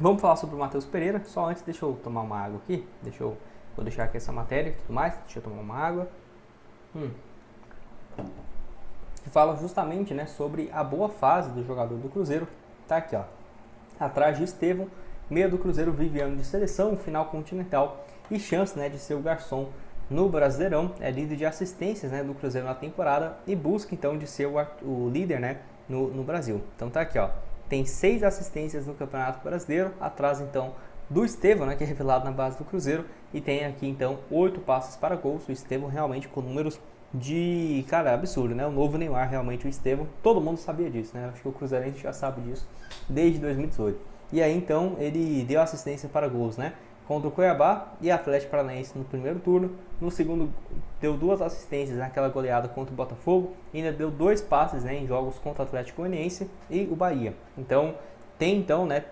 Vamos falar sobre o Matheus Pereira. Só antes, deixa eu tomar uma água aqui. Vou deixar aqui essa matéria e tudo mais. Deixa eu tomar uma água. Que fala justamente, né, sobre a boa fase do jogador do Cruzeiro. Tá aqui, ó. Atrás de Estevão, meia do Cruzeiro vive ano de seleção, final continental e chance, né, de ser o garçom no Brasileirão. É líder de assistências, né, do Cruzeiro na temporada e busca então de ser o líder, né, no Brasil. Então tá aqui, ó. Tem 6 assistências no Campeonato Brasileiro, atrás então do Estevão, né, que é revelado na base do Cruzeiro, e tem aqui então 8 passes para gols. O Estevão realmente com números de, cara, absurdo, né? O novo Neymar, realmente, o Estevão, todo mundo sabia disso, né? Acho que o Cruzeirense já sabe disso desde 2018. E aí então ele deu assistência para gols, né? Contra o Cuiabá e Atlético Paranaense no primeiro turno. No segundo, deu 2 assistências naquela goleada contra o Botafogo. E ainda deu 2 passes, né, em jogos contra o Atlético Goianiense e o Bahia. Então, tem então, né,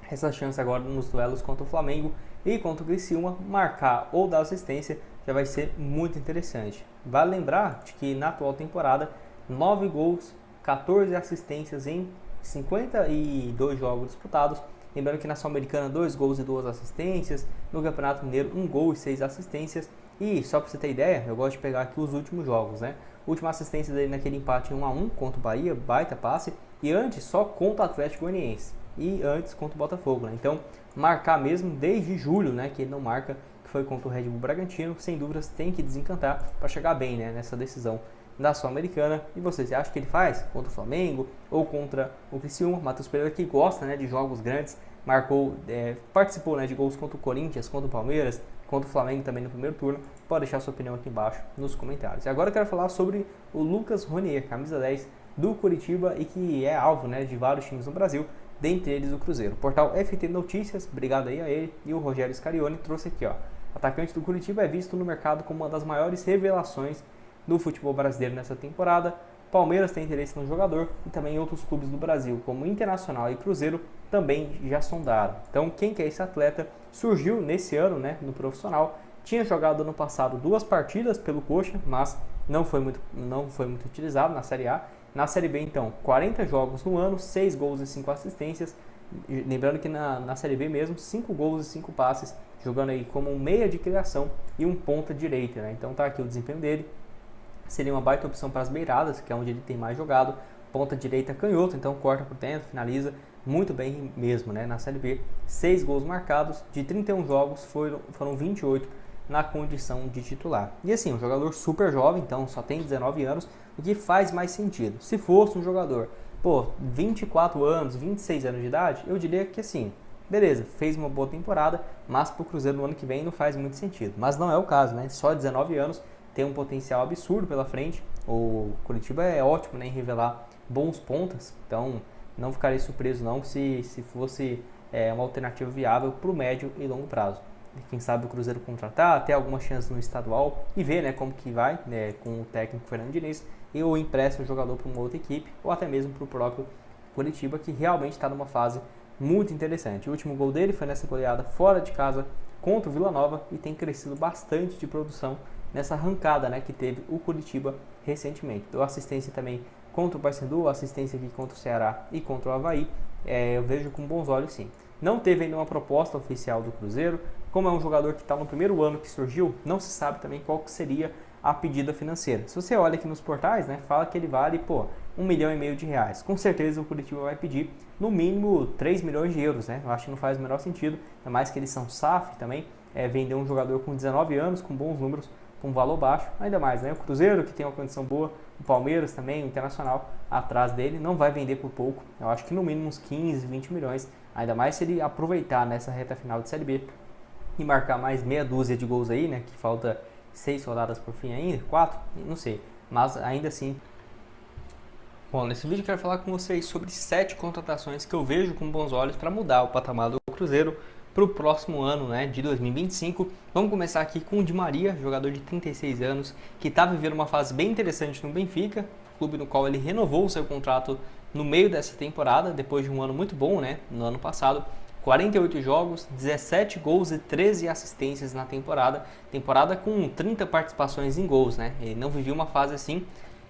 essa chance agora nos duelos contra o Flamengo e contra o Criciúma, marcar ou dar assistência já vai ser muito interessante. Vale lembrar de que na atual temporada, 9 gols, 14 assistências em 52 jogos disputados. Lembrando que na Sul-Americana 2 gols e 2 assistências, no Campeonato Mineiro 1 gol e 6 assistências. E só para você ter ideia, eu gosto de pegar aqui os últimos jogos, né? Última assistência dele naquele empate 1-1 contra o Bahia, baita passe, e antes só contra o Atlético Goianiense e antes contra o Botafogo, né? Então, marcar mesmo desde julho, né, que ele não marca, que foi contra o Red Bull Bragantino, sem dúvidas tem que desencantar para chegar bem, né, nessa decisão da Sul-Americana. E você acha que ele faz contra o Flamengo ou contra o Criciúma? Matheus Pereira, que gosta, né, de jogos grandes, participou, né, de gols contra o Corinthians, contra o Palmeiras, contra o Flamengo também no primeiro turno. Pode deixar sua opinião aqui embaixo nos comentários. E agora eu quero falar sobre o Lucas Ronier, camisa 10 do Curitiba e que é alvo, né, de vários times no Brasil, dentre eles o Cruzeiro. O portal FT Notícias, obrigado aí a ele, e o Rogério Scarione trouxe aqui, ó. O atacante do Curitiba é visto no mercado como uma das maiores revelações do futebol brasileiro nessa temporada. Palmeiras tem interesse no jogador e também outros clubes do Brasil, como Internacional e Cruzeiro, também já sondaram. Então, quem que é esse atleta? Surgiu nesse ano, né, no profissional. Tinha jogado no passado 2 partidas pelo Coxa, mas não foi muito utilizado na Série A. Na Série B, então, 40 jogos no ano, 6 gols e 5 assistências. Lembrando que na Série B mesmo, 5 gols e 5 passes, jogando aí como um meia de criação e um ponta direita, né? Então tá aqui o desempenho dele. Seria uma baita opção para as beiradas, que é onde ele tem mais jogado. Ponta direita canhoto, então corta por dentro, finaliza muito bem mesmo, né? Na Série B, 6 gols marcados, de 31 jogos foram 28 na condição de titular. E assim, um jogador super jovem, então só tem 19 anos, o que faz mais sentido. Se fosse um jogador, 24 anos, 26 anos de idade, eu diria que assim, beleza, fez uma boa temporada, mas para o Cruzeiro no ano que vem não faz muito sentido. Mas não é o caso, né? Só 19 anos, tem um potencial absurdo pela frente. O Curitiba é ótimo, né, em revelar bons pontas, então não ficaria surpreso não se fosse uma alternativa viável para o médio e longo prazo. Quem sabe o Cruzeiro contratar, até alguma chance no estadual e ver, né, como que vai, né, com o técnico Fernando Diniz, e ou empresta o jogador para uma outra equipe ou até mesmo para o próprio Curitiba, que realmente está numa fase muito interessante. O último gol dele foi nessa goleada fora de casa contra o Vila Nova e tem crescido bastante de produção nessa arrancada, né, que teve o Curitiba recentemente. Deu assistência também contra o Paysandu, assistência aqui contra o Ceará e contra o Avaí. Eu vejo com bons olhos, sim. Não teve ainda uma proposta oficial do Cruzeiro. Como é um jogador que está no primeiro ano que surgiu, não se sabe também qual que seria a pedida financeira. Se você olha aqui nos portais, né, fala que ele vale, R$1,5 milhão. Com certeza o Curitiba vai pedir no mínimo 3 milhões de euros, né? Eu acho que não faz o menor sentido, ainda mais que eles são SAF também, vender um jogador com 19 anos, com bons números, com um valor baixo, ainda mais, né? O Cruzeiro, que tem uma condição boa, o Palmeiras também, o Internacional, atrás dele, não vai vender por pouco. Eu acho que no mínimo uns 15, 20 milhões, ainda mais se ele aproveitar nessa reta final de Série B e marcar mais meia dúzia de gols aí, né? Que falta 6 rodadas por fim ainda, 4, não sei, mas ainda assim. Bom, nesse vídeo eu quero falar com vocês sobre 7 contratações que eu vejo com bons olhos para mudar o patamar do Cruzeiro para o próximo ano, né, de 2025. Vamos começar aqui com o Di Maria, jogador de 36 anos, que está vivendo uma fase bem interessante no Benfica, clube no qual ele renovou o seu contrato no meio dessa temporada, depois de um ano muito bom, né, no ano passado. 48 jogos, 17 gols e 13 assistências na temporada com 30 participações em gols, né? Ele não vivia uma fase assim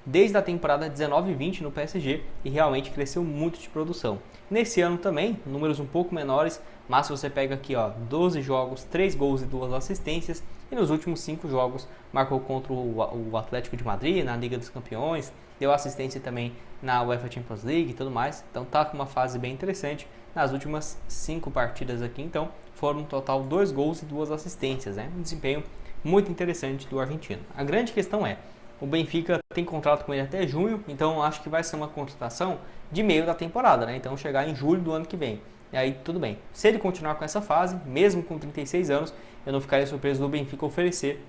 desde a temporada 19 e 20 no PSG e realmente cresceu muito de produção. Nesse ano também, números um pouco menores, mas se você pega aqui, ó, 12 jogos, 3 gols e 2 assistências, e nos últimos 5 jogos marcou contra o Atlético de Madrid na Liga dos Campeões, deu assistência também na UEFA Champions League e tudo mais, então tá com uma fase bem interessante. Nas últimas 5 partidas aqui, então, foram no total 2 gols e 2 assistências, né? Um desempenho muito interessante do argentino. A grande questão é, o Benfica tem contrato com ele até junho, então acho que vai ser uma contratação de meio da temporada, né? Então chegar em julho do ano que vem. E aí tudo bem. Se ele continuar com essa fase, mesmo com 36 anos, eu não ficaria surpreso do Benfica oferecer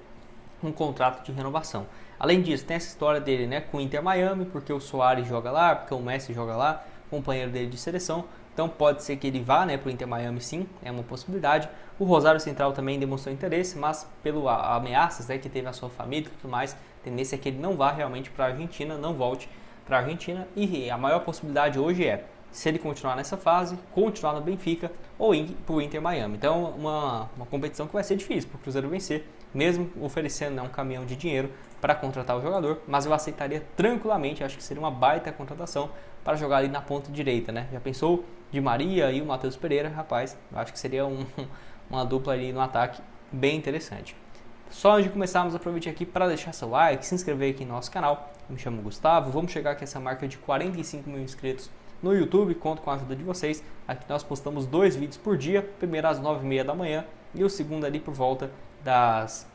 um contrato de renovação. Além disso, tem essa história dele, né, com o Inter Miami, porque o Soares joga lá, porque o Messi joga lá, companheiro dele de seleção. Então pode ser que ele vá, né, para o Inter Miami, sim, é uma possibilidade. O Rosário Central também demonstrou interesse, mas pelas ameaças, né, que teve a sua família e tudo mais, a tendência é que ele não vá realmente para a Argentina, não volte para a Argentina. E a maior possibilidade hoje é, se ele continuar nessa fase, continuar no Benfica ou ir para o Inter Miami. Então uma competição que vai ser difícil para o Cruzeiro vencer, mesmo oferecendo, né, um caminhão de dinheiro para contratar o jogador, mas eu aceitaria tranquilamente, acho que seria uma baita contratação para jogar ali na ponta direita, né? Já pensou Di Maria e o Matheus Pereira? Rapaz, eu acho que seria uma dupla ali no ataque bem interessante. Só antes de começarmos, aproveite aqui para deixar seu like, se inscrever aqui no nosso canal. Eu me chamo Gustavo, vamos chegar aqui a essa marca de 45 mil inscritos no YouTube, conto com a ajuda de vocês. Aqui nós postamos 2 vídeos por dia, primeiro às 9h30 da manhã e o segundo ali por volta das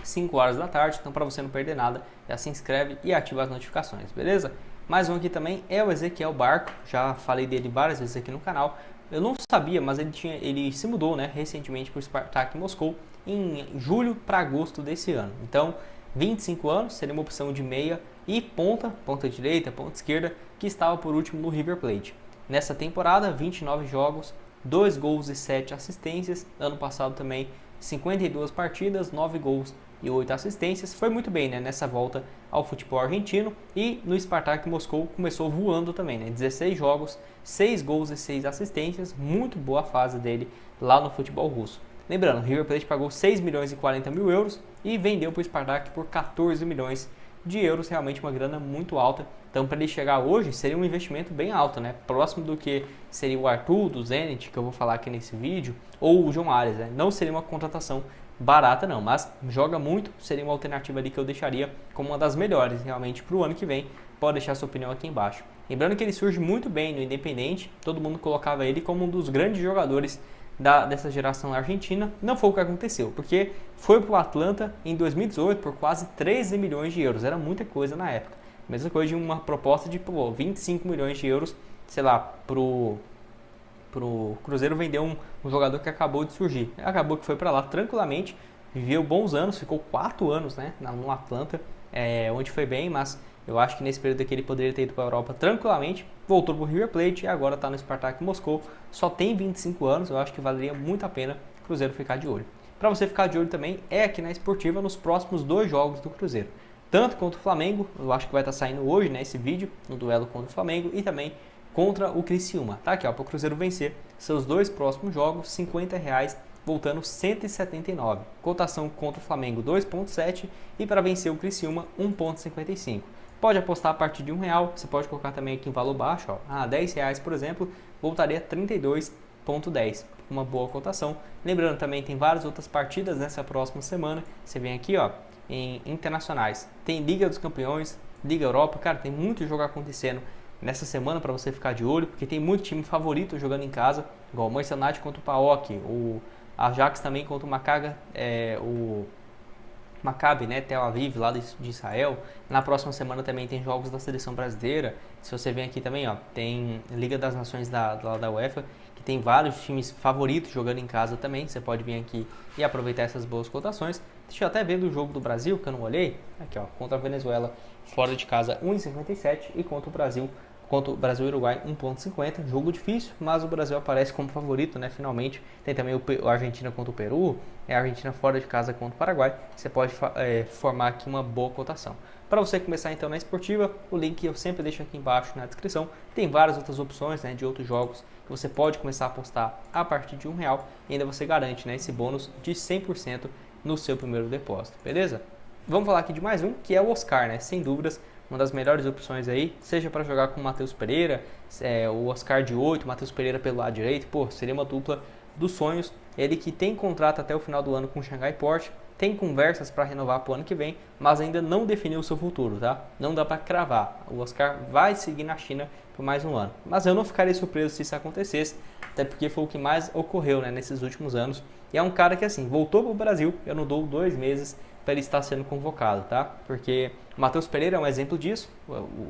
5 horas da tarde. Então para você não perder nada, já se inscreve e ativa as notificações, beleza? Mais um aqui também é o Ezequiel Barco, já falei dele várias vezes aqui no canal. Eu não sabia, mas ele se mudou, né, recentemente para o Spartak Moscou em julho para agosto desse ano. Então 25 anos, seria uma opção de meia e ponta direita, ponta esquerda, que estava por último no River Plate. Nessa temporada, 29 jogos, 2 gols e 7 assistências. Ano passado também 52 partidas, 9 gols e 8 assistências. Foi muito bem, né, nessa volta ao futebol argentino. E no Spartak Moscou começou voando também, né, 16 jogos, 6 gols e 6 assistências. Muito boa fase dele lá no futebol russo. Lembrando, o River Plate pagou 6 milhões e 40 mil euros e vendeu para o Spartak por 14 milhões de euros, realmente uma grana muito alta. Então para ele chegar hoje seria um investimento bem alto, né? Próximo do que seria o Arthur do Zenit, que eu vou falar aqui nesse vídeo, ou o João Arias, né? Não seria uma contratação barata não, mas joga muito, seria uma alternativa ali que eu deixaria como uma das melhores realmente para o ano que vem. Pode deixar sua opinião aqui embaixo. Lembrando que ele surge muito bem no Independente, todo mundo colocava ele como um dos grandes jogadores dessa geração argentina. Não foi o que aconteceu, porque foi para o Atlanta em 2018 por quase 13 milhões de euros, era muita coisa na época. Mesma coisa de uma proposta de 25 milhões de euros, sei lá, pro Cruzeiro vender um jogador que acabou de surgir. Acabou que foi para lá tranquilamente, viveu bons anos, ficou 4 anos, né, no Atlanta, onde foi bem, mas eu acho que nesse período aqui ele poderia ter ido para a Europa tranquilamente, voltou para o River Plate e agora está no Spartak Moscou, só tem 25 anos, eu acho que valeria muito a pena o Cruzeiro ficar de olho. Para você ficar de olho também é aqui na Esportiva nos próximos 2 jogos do Cruzeiro, tanto contra o Flamengo, eu acho que vai estar saindo hoje, né, esse vídeo, no duelo contra o Flamengo, e também contra o Criciúma, tá aqui ó, para o Cruzeiro vencer seus 2 próximos jogos, R$50, voltando 179, cotação contra o Flamengo 2,7 e para vencer o Criciúma 1,55. Pode apostar a partir de R$1, você pode colocar também aqui em valor baixo, ó, R$10, por exemplo, voltaria 32,10, uma boa cotação. Lembrando também tem várias outras partidas nessa próxima semana, você vem aqui ó, em internacionais, tem Liga dos Campeões, Liga Europa, cara, tem muito jogo acontecendo nessa semana para você ficar de olho, porque tem muito time favorito jogando em casa, igual o Manchester United contra o PAOK, o Ajax também contra o Maccabi, né, Tel Aviv, lá de Israel. Na próxima semana também tem jogos da seleção brasileira. Se você vem aqui também, ó, tem Liga das Nações da UEFA, que tem vários times favoritos jogando em casa também. Você pode vir aqui e aproveitar essas boas cotações. Deixa eu até ver do jogo do Brasil, que eu não olhei. Aqui, ó, contra a Venezuela, fora de casa, 1,57 e contra o Brasil e Uruguai 1,50, jogo difícil, mas o Brasil aparece como favorito, né, finalmente. Tem também o Argentina contra o Peru, a Argentina fora de casa contra o Paraguai, você pode formar aqui uma boa cotação. Para você começar então na Esportiva, o link eu sempre deixo aqui embaixo na descrição, tem várias outras opções, né, de outros jogos que você pode começar a apostar a partir de R$1 e ainda você garante, né, esse bônus de 100% no seu primeiro depósito, beleza? Vamos falar aqui de mais um, que é o Oscar, né, sem dúvidas, uma das melhores opções aí, seja para jogar com o Matheus Pereira, o Oscar de 8, o Matheus Pereira pelo lado direito, pô, seria uma dupla dos sonhos. Ele que tem contrato até o final do ano com o Xangai Port, tem conversas para renovar para o ano que vem, mas ainda não definiu o seu futuro, tá? Não dá para cravar. O Oscar vai seguir na China por mais um ano. Mas eu não ficaria surpreso se isso acontecesse, até porque foi o que mais ocorreu, né, nesses últimos anos. E é um cara que, assim, voltou para o Brasil, eu não dou 2 meses para ele estar sendo convocado, tá? Porque o Matheus Pereira é um exemplo disso.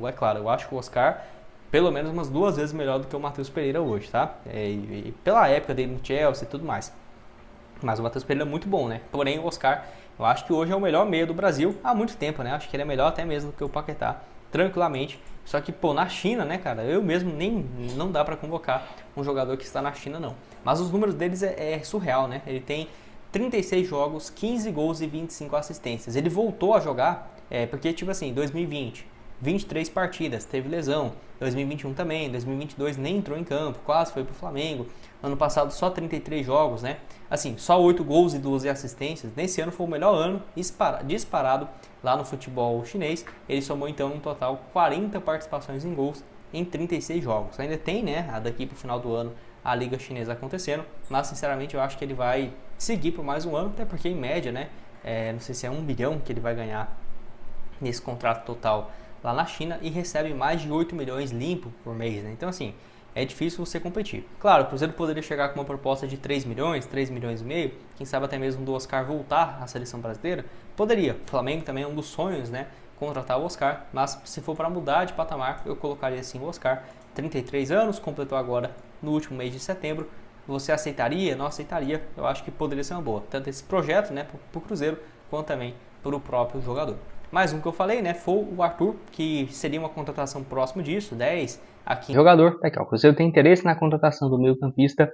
É claro, eu acho que o Oscar pelo menos umas 2 vezes melhor do que o Matheus Pereira hoje, tá? E pela época dele no Chelsea e tudo mais. Mas o Matheus Pereira é muito bom, né? Porém, o Oscar, eu acho que hoje é o melhor meia do Brasil há muito tempo, né? Acho que ele é melhor até mesmo do que o Paquetá, tranquilamente. Só que, pô, na China, né, cara? Eu mesmo não dá pra convocar um jogador que está na China, não. Mas os números deles é surreal, né? Ele tem 36 jogos, 15 gols e 25 assistências. Ele voltou a jogar, porque, tipo assim, 2020, 23 partidas, teve lesão. 2021 também, 2022 nem entrou em campo, quase foi pro Flamengo. Ano passado só 33 jogos, né? Assim, só 8 gols e 12 assistências. Nesse ano foi o melhor ano disparado lá no futebol chinês. Ele somou então um total 40 participações em gols em 36 jogos. Ainda tem, né, daqui pro final do ano a Liga Chinesa acontecendo, mas sinceramente eu acho que ele vai seguir por mais um ano, até porque em média, né, não sei se é 1 bilhão que ele vai ganhar nesse contrato total lá na China e recebe mais de 8 milhões limpo por mês, né? Então, assim, é difícil você competir. Claro, o Cruzeiro poderia chegar com uma proposta de 3 milhões, 3 milhões e meio, quem sabe até mesmo do Oscar voltar à seleção brasileira. Poderia. O Flamengo também é um dos sonhos, né? Contratar o Oscar, mas se for para mudar de patamar, eu colocaria assim o Oscar. 33 anos, completou agora no último mês de setembro. Você aceitaria? Não aceitaria? Eu acho que poderia ser uma boa. Tanto esse projeto, né, para o Cruzeiro, quanto também para o próprio jogador. Mais um que eu falei, né, foi o Arthur, que seria uma contratação próximo disso, 10 a 15. Jogador, tá aqui, ó, o Cruzeiro tem interesse na contratação do meio-campista,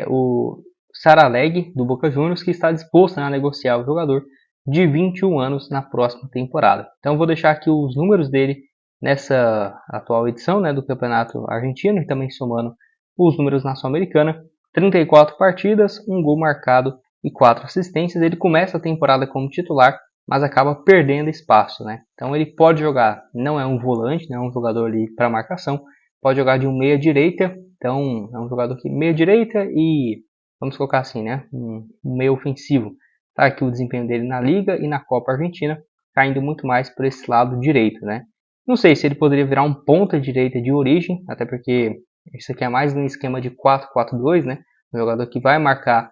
o Saraleg, do Boca Juniors, que está disposto a negociar o jogador de 21 anos na próxima temporada. Então eu vou deixar aqui os números dele nessa atual edição, né, do Campeonato Argentino, e também somando os números na Sul-Americana. 34 partidas, 1 gol marcado e 4 assistências. Ele começa a temporada como titular, mas acaba perdendo espaço, né? Então ele pode jogar, não é um volante, não é um jogador ali para marcação, pode jogar de um meia direita, então é um jogador que meia direita e vamos colocar assim, né? Um meia ofensivo. Tá aqui o desempenho dele na Liga e na Copa Argentina, caindo muito mais por esse lado direito, né? Não sei se ele poderia virar um ponta direita de origem, até porque isso aqui é mais um esquema de 4-4-2, né? Um jogador que vai marcar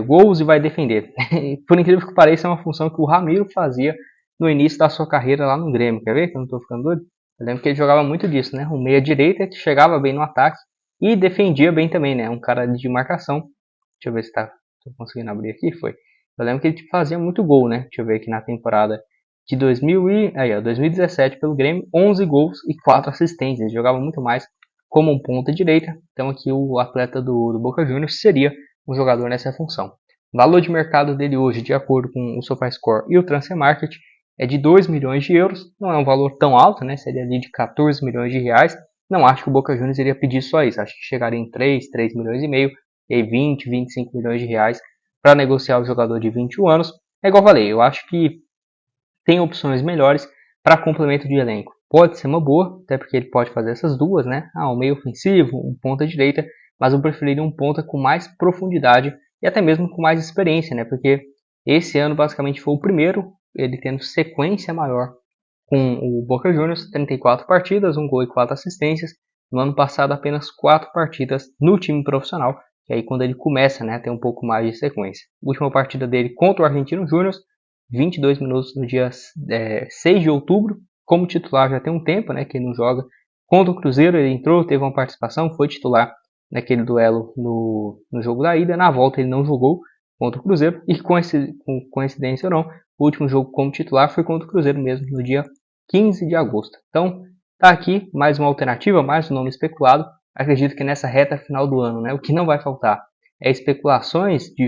gols e vai defender. Por incrível que pareça, é uma função que o Ramiro fazia no início da sua carreira lá no Grêmio. Quer ver que eu não estou ficando doido? Eu lembro que ele jogava muito disso, né? Um meia direita que chegava bem no ataque e defendia bem também, né? Um cara de marcação. Deixa eu ver se estou conseguindo abrir aqui. Foi. Eu lembro que ele fazia muito gol, né? Deixa eu ver aqui na temporada de 2017 pelo Grêmio, 11 gols e 4 assistências. Ele jogava muito mais como um ponta direita. Então aqui o atleta do Boca Juniors seria um jogador nessa função. O valor de mercado dele hoje, de acordo com o SofaScore e o Transfer Market, é de 2 milhões de euros. Não é um valor tão alto, né? Seria ali de 14 milhões de reais. Não acho que o Boca Juniors iria pedir só isso. Acho que chegaria em 3 milhões e meio, e 20, 25 milhões de reais para negociar o jogador de 21 anos. É igual eu falei, eu acho que tem opções melhores para complemento de elenco. Pode ser uma boa, até porque ele pode fazer essas duas, né? Um meio ofensivo, um ponta direita, mas eu preferiria um ponta com mais profundidade e até mesmo com mais experiência, né? Porque esse ano basicamente foi o primeiro, ele tendo sequência maior com o Boca Juniors, 34 partidas, 1 gol e 4 assistências. No ano passado apenas 4 partidas no time profissional, que aí quando ele começa, né, a ter um pouco mais de sequência. A última partida dele contra o Argentino Júnior, 22 minutos no dia 6 de outubro, como titular já tem um tempo, né, que ele não joga. Contra o Cruzeiro ele entrou, teve uma participação, foi titular naquele duelo no jogo da ida. Na volta ele não jogou contra o Cruzeiro e, com coincidência ou não, o último jogo como titular foi contra o Cruzeiro mesmo, no dia 15 de agosto. Então, tá aqui mais uma alternativa, mais um nome especulado. Acredito que nessa reta final do ano, né, o que não vai faltar é especulações de